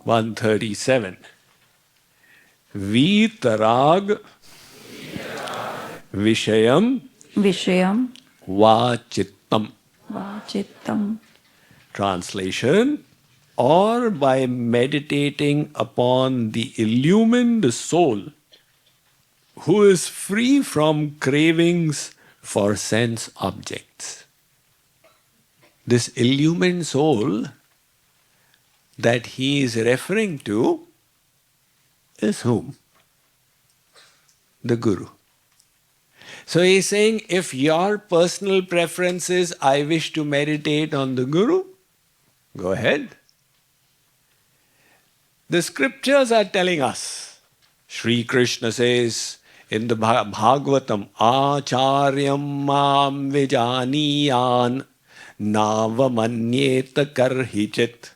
137. Vitarag Vishayam Vishayam Vachittam. Vachittam. Translation: or by meditating upon the illumined soul who is free from cravings for sense objects. This illumined soul that he is referring to is whom? The Guru. So he is saying, if your personal preference is, I wish to meditate on the Guru, go ahead. The scriptures are telling us, Sri Krishna says in the Bhagavatam, Acharyam mam vijaniyan navamanyeta karhichit.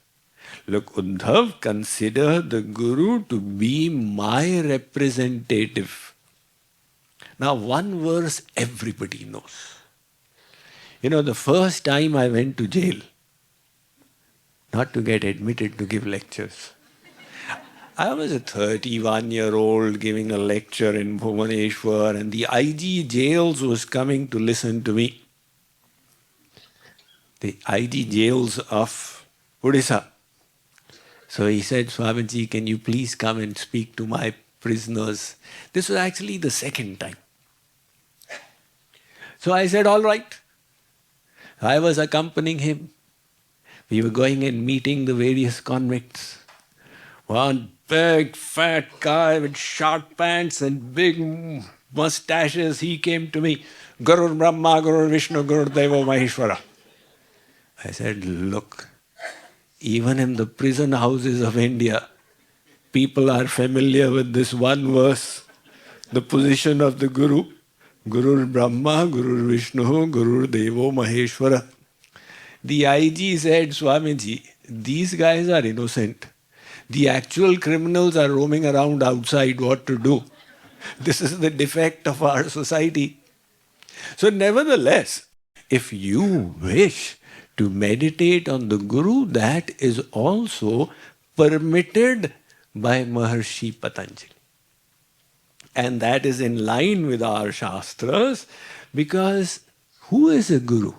Look, Uddhav, consider the Guru to be my representative. Now, one verse everybody knows. You know, the first time I went to jail, not to get admitted to give lectures, I was a 31-year-old giving a lecture in Bhubaneswar, and the IG jails was coming to listen to me. The IG jails of Odisha. So he said, Swamiji, can you please come and speak to my prisoners? This was actually the second time. So I said, all right. I was accompanying him. We were going and meeting the various convicts. One big fat guy with short pants and big mustaches, he came to me. Guru Brahma, Guru Vishnu, Guru Deva Maheshwara. I said, look, even in the prison houses of India, people are familiar with this one verse, the position of the Guru. Guru Brahma, Guru Vishnu, Guru Deva Maheshwara. The IG said, Swamiji, these guys are innocent. The actual criminals are roaming around outside. What to do? This is the defect of our society. So nevertheless, if you wish to meditate on the Guru, that is also permitted by Maharshi Patanjali. And that is in line with our Shastras, because who is a Guru?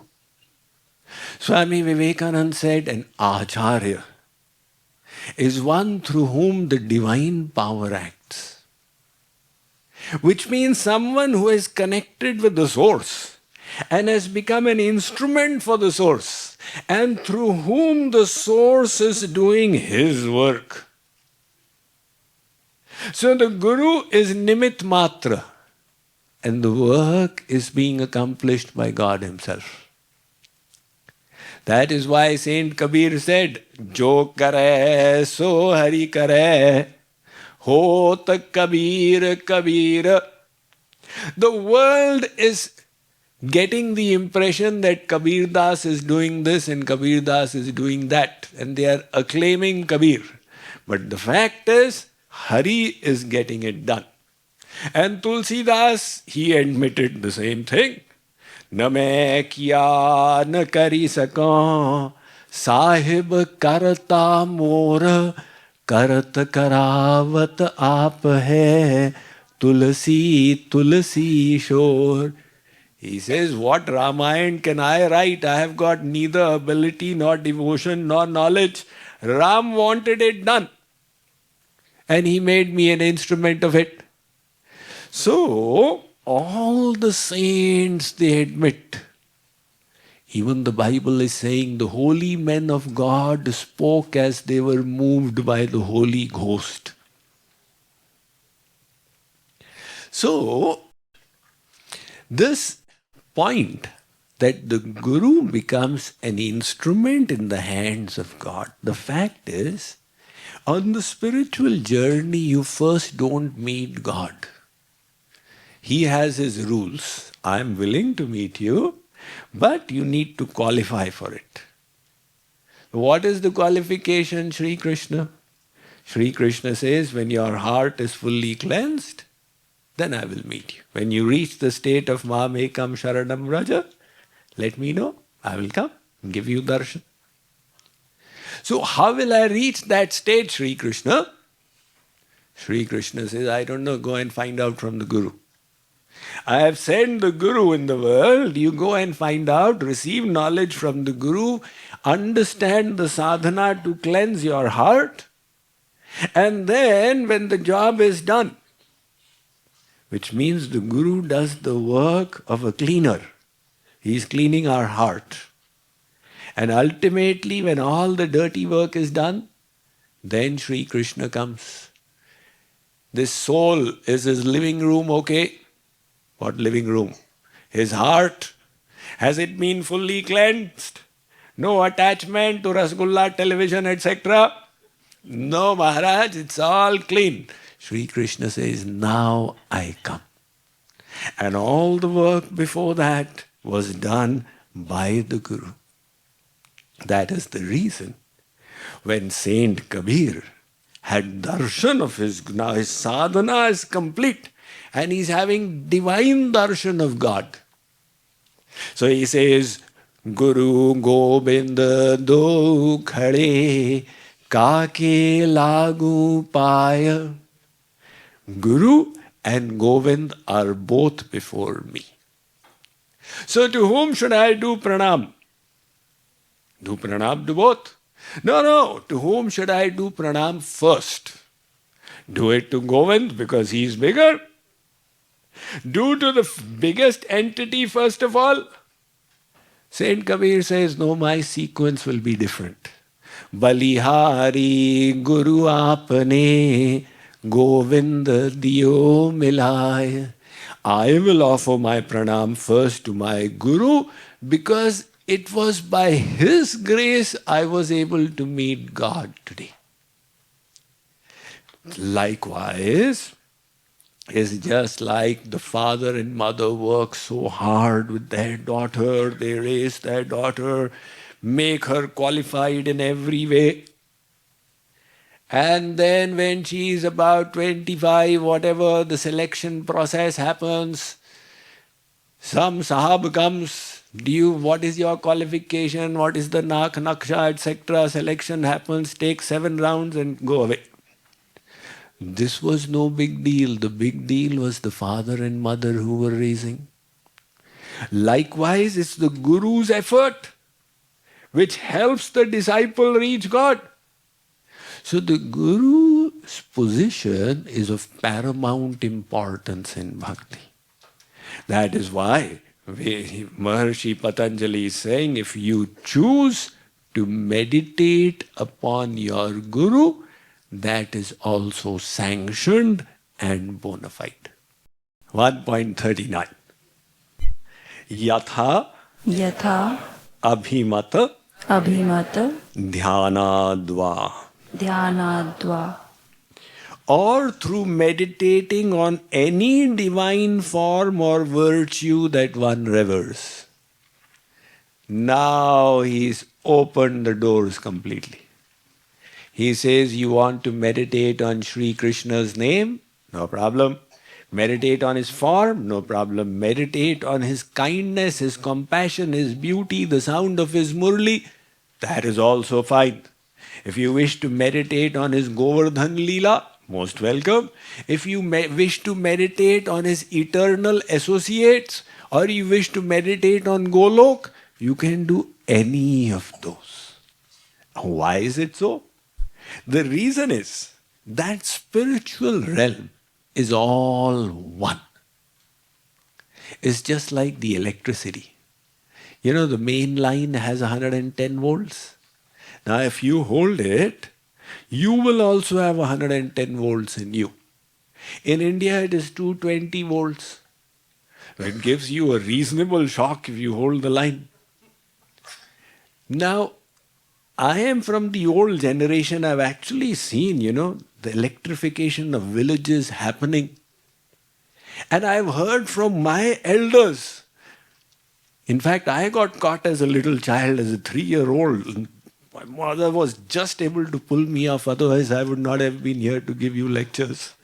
Swami Vivekananda said, an Acharya is one through whom the divine power acts. Which means someone who is connected with the source and has become an instrument for the source, and through whom the source is doing his work. So the Guru is Nimit Matra, and the work is being accomplished by God Himself. That is why Saint Kabir said, Jo kare so hari kare, hot Kabir Kabir. The world is getting the impression that Kabir Das is doing this and Kabir Das is doing that, and they are acclaiming Kabir. But the fact is, Hari is getting it done. And Tulsidas, he admitted the same thing. Na main kiya na kari sakan, sahib karta mor, karat karavat aap hai, tulsi tulsi shor. He says, what Ramayana can I write? I have got neither ability nor devotion nor knowledge. Ram wanted it done, and he made me an instrument of it. So, all the saints, they admit. Even the Bible is saying the holy men of God spoke as they were moved by the Holy Ghost. So, this point that the Guru becomes an instrument in the hands of God, the fact is, on the spiritual journey, you first don't meet God. He has His rules. I am willing to meet you, but you need to qualify for it. What is the qualification, Sri Krishna? Sri Krishna says, when your heart is fully cleansed, then I will meet you. When you reach the state of Mamekam Sharanam Raja, let me know. I will come and give you darshan. So how will I reach that state, Sri Krishna? Sri Krishna says, I don't know, go and find out from the Guru. I have sent the Guru in the world, you go and find out, receive knowledge from the Guru, understand the sadhana to cleanse your heart, and then when the job is done, which means the Guru does the work of a cleaner. He is cleaning our heart. And ultimately, when all the dirty work is done, then Sri Krishna comes. This soul is his living room, okay? What living room? His heart. Has it been fully cleansed? No attachment to Rasgulla, television, etc.? No, Maharaj, it's all clean. Sri Krishna says, now I come. And all the work before that was done by the Guru. That is the reason when Saint Kabir had darshan of now his sadhana is complete and he's having divine darshan of God. So he says, Guru Govinda do khade kake lagu paya. Guru and Govind are both before me. So to whom should I do pranam? Do pranam to both? No. To whom should I do pranam first? Do it to Govind because he is bigger. Do to the biggest entity first of all. Saint Kabir says, no, my sequence will be different. Balihari Guru Apane Govinda Diyo Milay. I will offer my pranam first to my Guru because it was by his grace I was able to meet God today. Likewise, it's just like the father and mother work so hard with their daughter, they raise their daughter, make her qualified in every way. And then when she is about 25, whatever, the selection process happens, some sahab comes, what is your qualification, what is the naksha, etc. Selection happens, take 7 rounds and go away. This was no big deal. The big deal was the father and mother who were raising. Likewise, it's the Guru's effort which helps the disciple reach God. So the Guru's position is of paramount importance in bhakti. That is why Maharishi Patanjali is saying, if you choose to meditate upon your Guru, that is also sanctioned and bona fide. 1.39 Yatha Yatha Abhimata Abhimata Dhyanadva. Dhyanadva. Or through meditating on any divine form or virtue that one reveres. Now he's opened the doors completely. He says, you want to meditate on Sri Krishna's name? No problem. Meditate on his form? No problem. Meditate on his kindness, his compassion, his beauty, the sound of his murli? That is also fine. If you wish to meditate on his Govardhan Leela, most welcome. If you wish to meditate on his eternal associates, or you wish to meditate on Golok, you can do any of those. Why is it so? The reason is that spiritual realm is all one. It's just like the electricity. You know, the main line has 110 volts. Now, if you hold it, you will also have 110 volts in you. In India, it is 220 volts. It gives you a reasonable shock if you hold the line. Now, I am from the old generation. I've actually seen, the electrification of villages happening. And I've heard from my elders. In fact, I got caught as a little child, as a 3-year-old. My mother was just able to pull me off, otherwise I would not have been here to give you lectures.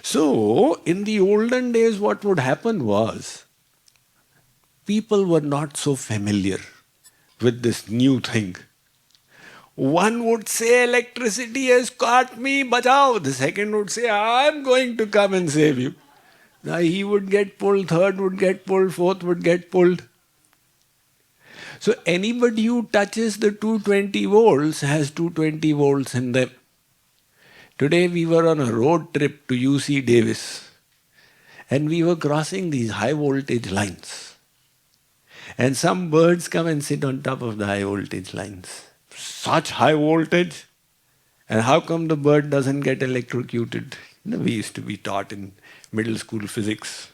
So, in the olden days, what would happen was, people were not so familiar with this new thing. One would say, electricity has caught me, bachao. The second would say, I'm going to come and save you. Now he would get pulled, third would get pulled, fourth would get pulled. So anybody who touches the 220 volts has 220 volts in them. Today we were on a road trip to UC Davis and we were crossing these high voltage lines. And some birds come and sit on top of the high voltage lines. Such high voltage. And how come the bird doesn't get electrocuted? We used to be taught in middle school physics.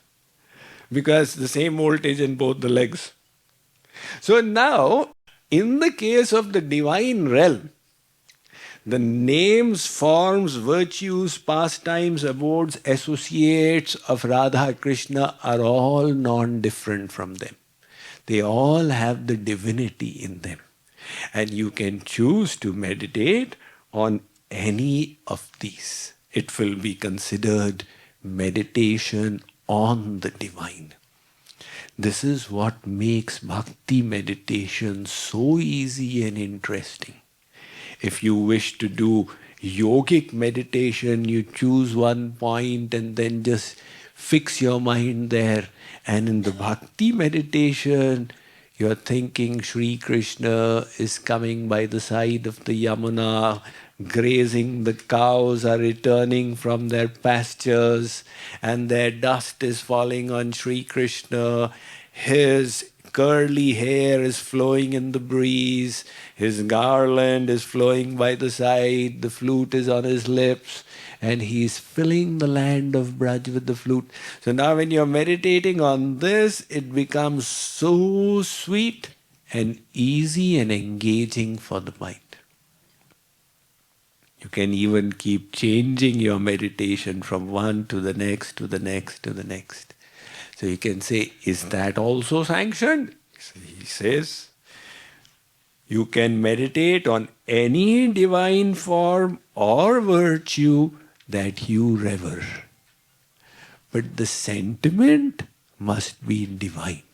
Because the same voltage in both the legs. So now, in the case of the divine realm, the names, forms, virtues, pastimes, abodes, associates of Radha, Krishna are all non-different from them. They all have the divinity in them. And you can choose to meditate on any of these. It will be considered meditation on the divine. This is what makes bhakti meditation so easy and interesting. If you wish to do yogic meditation, you choose one point and then just fix your mind there. And in the bhakti meditation, you're thinking Sri Krishna is coming by the side of the Yamuna, grazing, the cows are returning from their pastures and their dust is falling on Sri Krishna. His curly hair is flowing in the breeze, his garland is flowing by the side, the flute is on his lips, and he's filling the land of Braj with the flute. So now when you're meditating on this, it becomes so sweet and easy and engaging for the mind. You can even keep changing your meditation from one to the next, to the next, to the next. So you can say, is that also sanctioned? He says, you can meditate on any divine form or virtue that you revere. But the sentiment must be divine.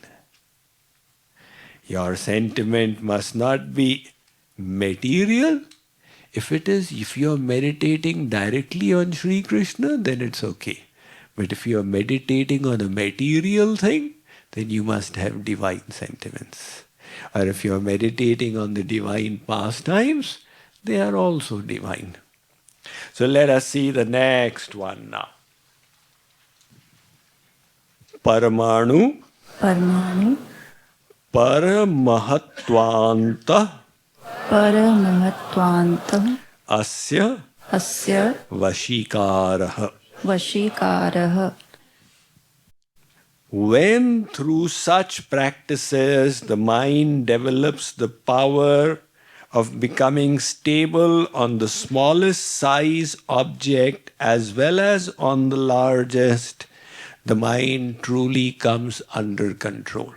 Your sentiment must not be material. If you're meditating directly on Sri Krishna, then it's okay. But if you're meditating on a material thing, then you must have divine sentiments. Or if you're meditating on the divine pastimes, they are also divine. So let us see the next one now. Paramanu Parmanu Paramahatvanta Paramahatvantam Asya Asya Vashikaraha. Vashikaraha. When through such practices the mind develops the power of becoming stable on the smallest size object as well as on the largest, the mind truly comes under control.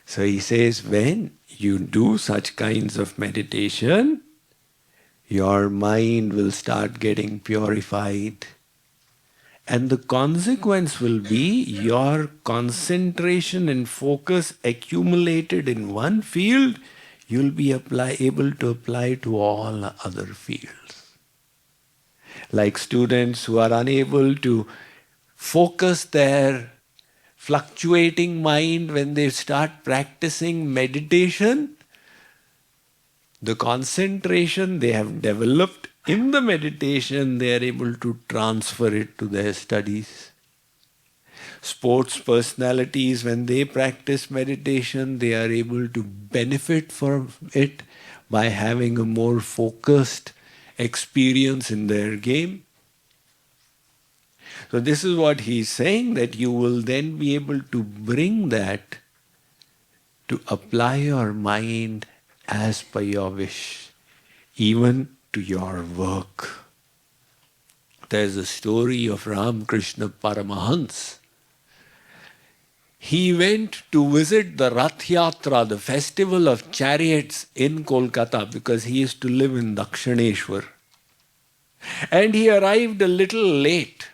So he says, when you do such kinds of meditation, your mind will start getting purified. And the consequence will be your concentration and focus accumulated in one field, you'll be able to apply to all other fields. Like students who are unable to focus their fluctuating mind when they start practicing meditation, the concentration they have developed in the meditation, they are able to transfer it to their studies. Sports personalities, when they practice meditation, they are able to benefit from it by having a more focused experience in their game. So this is what he's saying, that you will then be able to bring that to apply your mind as per your wish, even to your work. There's a story of Ramakrishna Paramahans. He went to visit the Rath Yatra, the festival of chariots in Kolkata, because he used to live in Dakshineshwar. And he arrived a little late.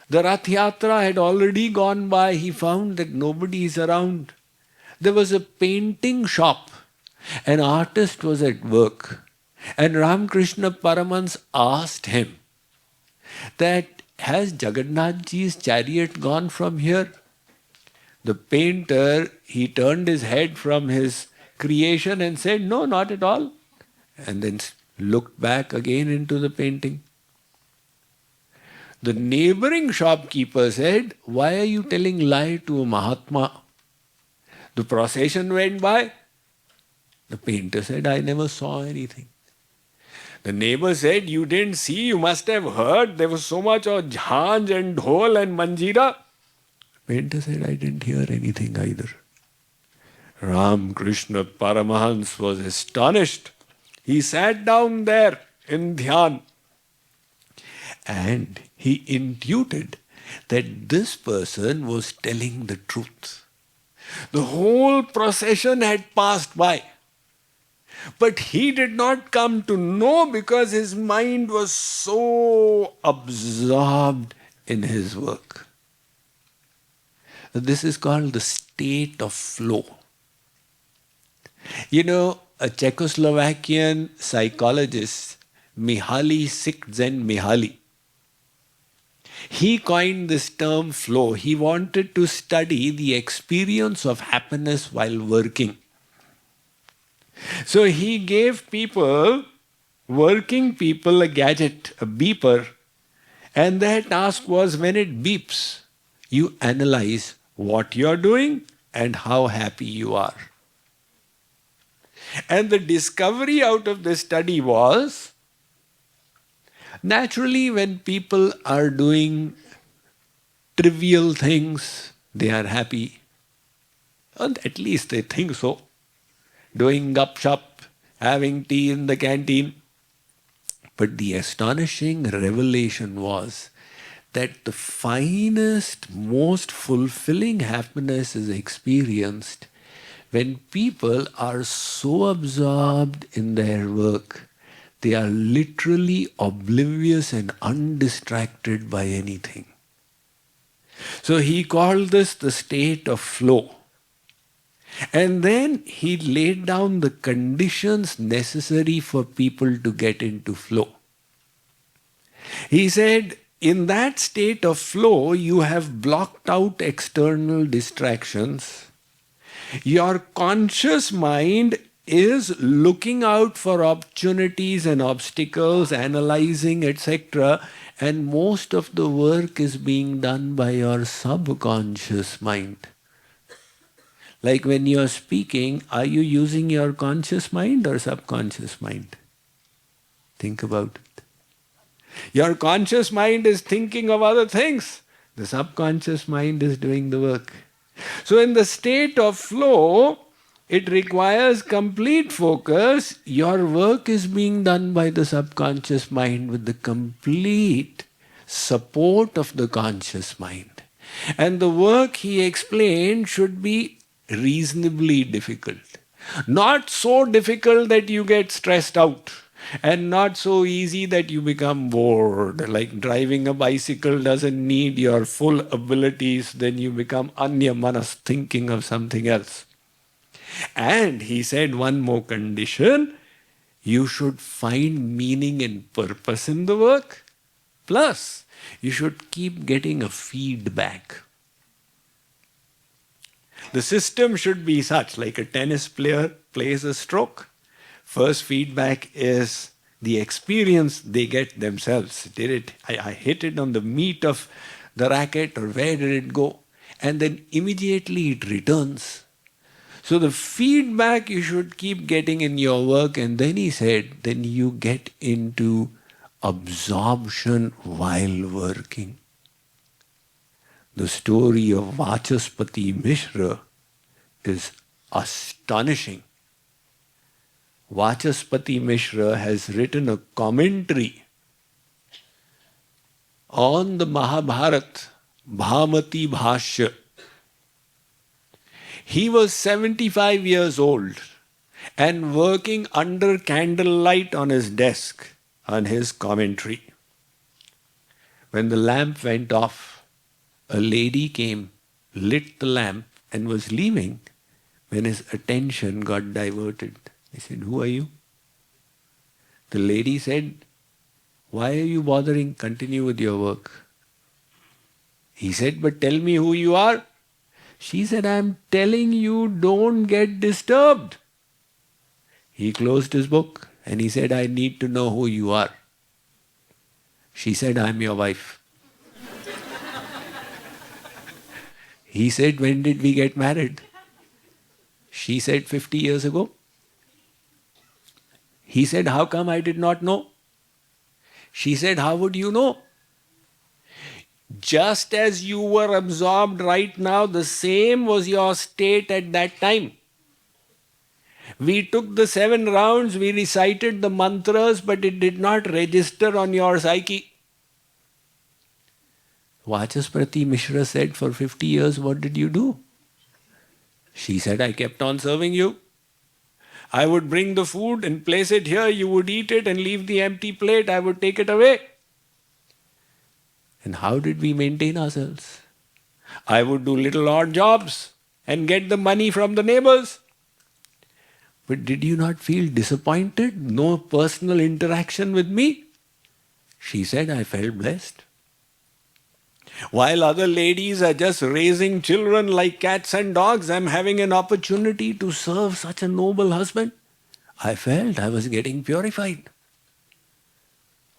The Rath Yatra had already gone by. He found that nobody is around. There was a painting shop An artist was at work, and Ramakrishna Paramans asked him that, has Jagannath Ji's chariot gone from here? The painter, he turned his head from his creation and said, no, not at all. And then looked back again into the painting. The neighboring shopkeeper said, why are you telling lie to a Mahatma? The procession went by. The painter said, I never saw anything. The neighbor said, you didn't see, you must have heard. There was so much of jhanj and dhol and manjira. Painter said, I didn't hear anything either. Ram Krishna Paramahans was astonished. He sat down there in dhyan and he intuited that this person was telling the truth. The whole procession had passed by. But he did not come to know because his mind was so absorbed in his work. This is called the state of flow. You know, a Czechoslovakian psychologist, Mihaly Csikszentmihalyi, he coined this term flow. He wanted to study the experience of happiness while working. So he gave people, working people, a gadget, a beeper, and their task was when it beeps, you analyze what you're doing and how happy you are. And the discovery out of the study was, naturally when people are doing trivial things, they are happy. And at least they think so. Doing gup-shup, having tea in the canteen. But the astonishing revelation was that the finest, most fulfilling happiness is experienced when people are so absorbed in their work, they are literally oblivious and undistracted by anything. So he called this the state of flow. And then he laid down the conditions necessary for people to get into flow. He said, in that state of flow, you have blocked out external distractions. Your conscious mind is looking out for opportunities and obstacles, analyzing, etc. And most of the work is being done by your subconscious mind. Like when you are speaking, are you using your conscious mind or subconscious mind? Think about it. Your conscious mind is thinking of other things. The subconscious mind is doing the work. So in the state of flow, it requires complete focus. Your work is being done by the subconscious mind with the complete support of the conscious mind. And the work he explained should be reasonably difficult. Not so difficult that you get stressed out, and not so easy that you become bored. Like driving a bicycle doesn't need your full abilities, then you become anya manas, thinking of something else. And he said one more condition, you should find meaning and purpose in the work, plus you should keep getting a feedback. The system should be such, like a tennis player plays a stroke. First feedback is the experience they get themselves. Did it? I hit it on the meat of the racket, or where did it go? And then immediately it returns. So the feedback you should keep getting in your work, and then he said, then you get into absorption while working. The story of Vachaspati Mishra is astonishing. Vachaspati Mishra has written a commentary on the Mahabharata, Bhamati Bhashya. He was 75 years old and working under candlelight on his desk on his commentary. When the lamp went off, a lady came, lit the lamp and was leaving when his attention got diverted. I said, "Who are you?" The lady said, "Why are you bothering? Continue with your work." He said, "But tell me who you are." She said, "I'm telling you, don't get disturbed." He closed his book and he said, "I need to know who you are." She said, "I'm your wife." He said, "When did we get married?" She said, 50 years ago. He said, "How come I did not know?" She said, "How would you know? Just as you were absorbed right now, the same was your state at that time. We took the 7 rounds, we recited the mantras, but it did not register on your psyche." Vachaspati Mishra said, "For 50 years, what did you do?" She said, "I kept on serving you. I would bring the food and place it here, you would eat it and leave the empty plate, I would take it away." And how did we maintain ourselves? I would do little odd jobs and get the money from the neighbors. But did you not feel disappointed? No personal interaction with me? She said, "I felt blessed. While other ladies are just raising children like cats and dogs, I'm having an opportunity to serve such a noble husband. I felt I was getting purified."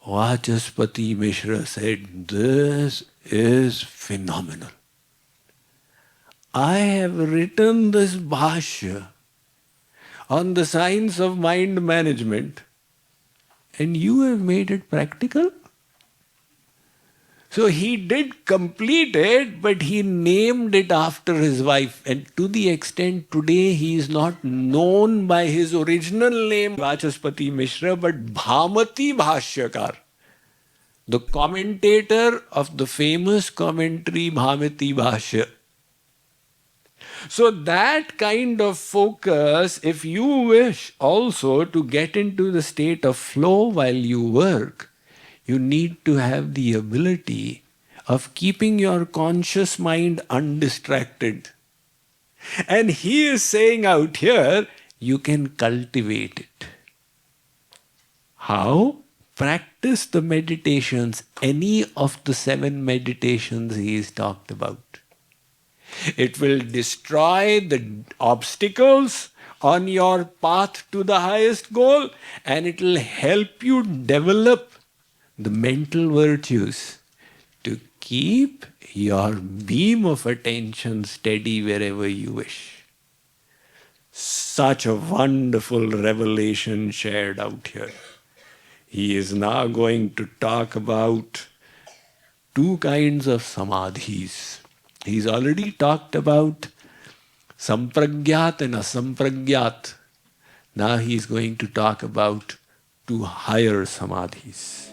Vachaspati Mishra said, "This is phenomenal. I have written this bhashya on the science of mind management, and you have made it practical." So he did complete it, but he named it after his wife. And to the extent today he is not known by his original name, Vachaspati Mishra, but Bhamati Bhashyakar, the commentator of the famous commentary Bhamati Bhashya. So that kind of focus, if you wish also to get into the state of flow while you work, you need to have the ability of keeping your conscious mind undistracted. And he is saying out here, you can cultivate it. How? Practice the meditations, any of the 7 meditations he is talked about. It will destroy the obstacles on your path to the highest goal, and it will help you develop the mental virtues to keep your beam of attention steady wherever you wish. Such a wonderful revelation shared out here. He is now going to talk about 2 kinds of samadhis. He's already talked about sampragyat and asampragyat. Now he's going to talk about 2 higher samadhis.